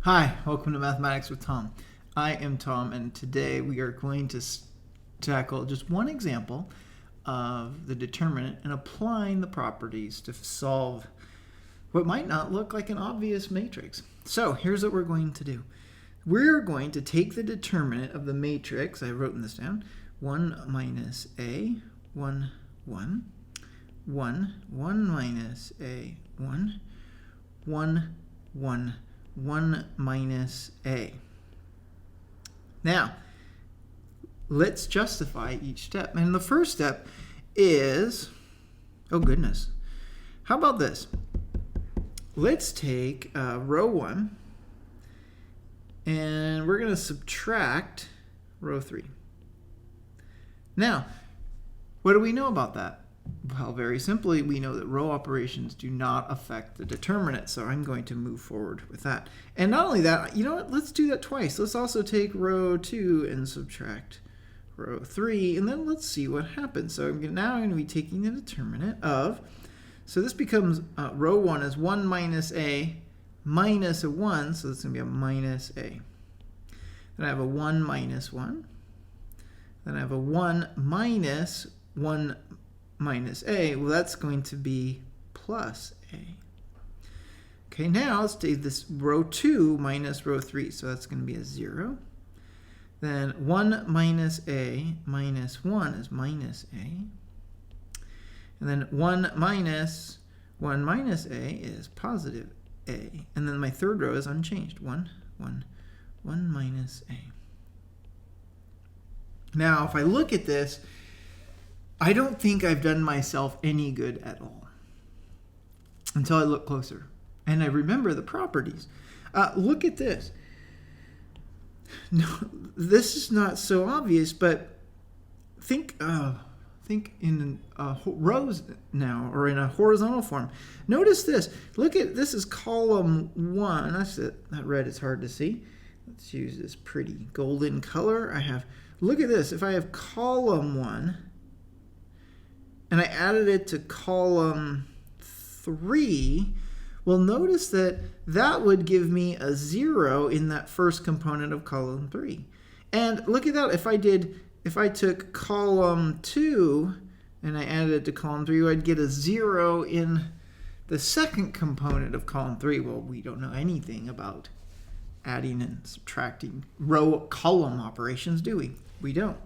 Hi, welcome to Mathematics with Tom. I am Tom, and today we are going to tackle just one example of the determinant and applying the properties to solve what might not look like an obvious matrix. So here's what we're going to do. We're going to take the determinant of the matrix, I wrote this down, 1 minus a, 1, 1, 1, 1 minus a, 1, 1, 1, 1 minus a. Now, let's justify each step. And the first step is, oh goodness, how about this? Let's take row 1, and we're going to subtract row 3. Now, what do we know about that? Well, very simply, we know that row operations do not affect the determinant, so I'm going to move forward with that. And not only that, you know what? Let's do that twice. Let's also take row 2 and subtract row 3, and then let's see what happens. So now I'm going to be taking the determinant of, so this becomes row 1 is 1 minus a minus a 1, so this is going to be a minus a. Then I have a 1 minus 1. Then I have a 1 minus 1 minus a. Well, that's going to be plus a. Okay, now let's take this row 2 minus row 3. So that's going to be a 0. Then 1 minus a minus 1 is minus a. And then 1 minus a is positive a. And then my third row is unchanged. 1 minus a. Now, if I look at this, I don't think I've done myself any good at all until I look closer and I remember the properties. Look at this. No, this is not so obvious, but think in rows now, or in a horizontal form. Notice this. Look at this is column 1. That red is hard to see. Let's use this pretty golden color. Look at this. If I have column 1, and I added it to column 3, well, notice that that would give me a 0 in that first component of column 3. And look at that. If I took column 2 and I added it to column 3, I'd get a 0 in the second component of column 3. Well, we don't know anything about adding and subtracting column operations, do we? We don't.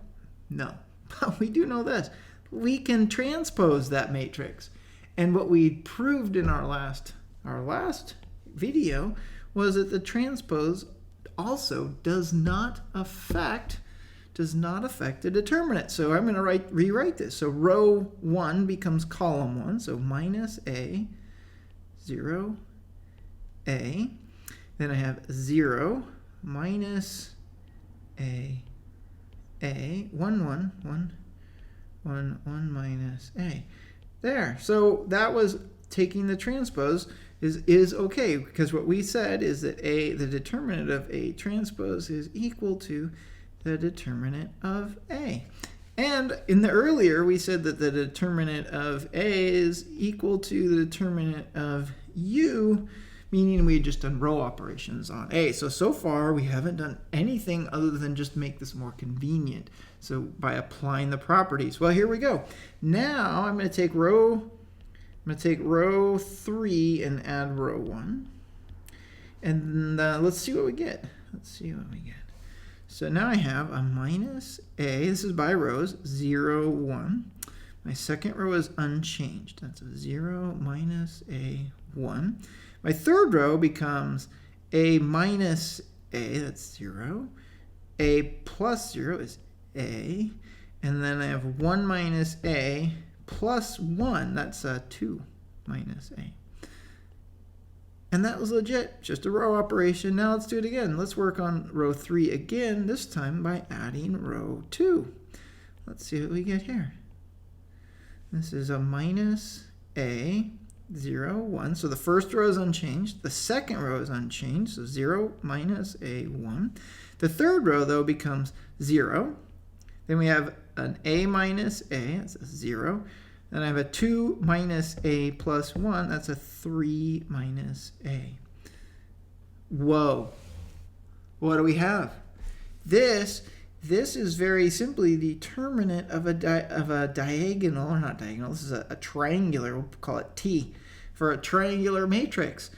No. But we do know this. We can transpose that matrix. And what we proved in our last video was that the transpose also does not affect the determinant. So I'm going to rewrite this. So row 1 becomes column 1. So minus a, 0, a. Then I have 0 minus a, 1, 1 minus a. There. So that was taking the transpose is okay, because what we said is that the determinant of a transpose is equal to the determinant of a. And in the earlier, we said that the determinant of a is equal to the determinant of u, meaning we had just done row operations on a. So far, we haven't done anything other than just make this more convenient. So by applying the properties. Well, here we go. Now I'm going to take row 3 and add row 1. And let's see what we get. So now I have a minus a. This is by rows, 0, 1. My second row is unchanged. That's a 0 minus a, 1. My third row becomes a minus a, that's 0. A plus 0 is a. And then I have 1 minus a plus 1, that's 2 minus a. And that was legit, just a row operation. Now let's do it again. Let's work on row 3 again, this time by adding row 2. Let's see what we get here. This is a minus a, 0, 1. So the first row is unchanged. The second row is unchanged, so 0 minus a, 1. The third row, though, becomes 0. Then we have an a minus a, that's a 0. Then I have a 2 minus a plus 1. That's a 3 minus a. Whoa. What do we have? This is very simply the determinant of a diagonal, or not diagonal, this is a triangular, we'll call it T, for a triangular matrix.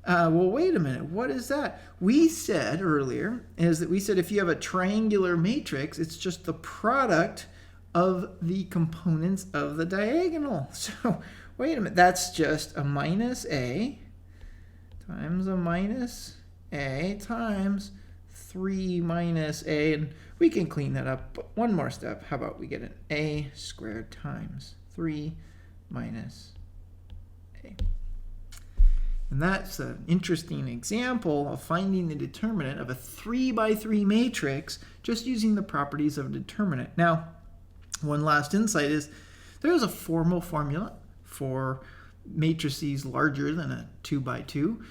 Well, wait a minute, what is that? We said earlier, if you have a triangular matrix, it's just the product of the components of the diagonal. So, wait a minute, that's just a minus A times a minus A times 3 minus A, and we can clean that up. But one more step. How about we get an A squared times 3 minus A. And that's an interesting example of finding the determinant of a 3 by 3 matrix just using the properties of a determinant. Now, one last insight is there is a formal formula for matrices larger than a 2 by 2,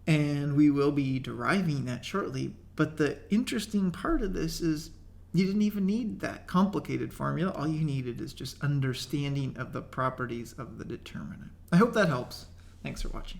and we will be deriving that shortly. But the interesting part of this is you didn't even need that complicated formula. All you needed is just understanding of the properties of the determinant. I hope that helps. Thanks for watching.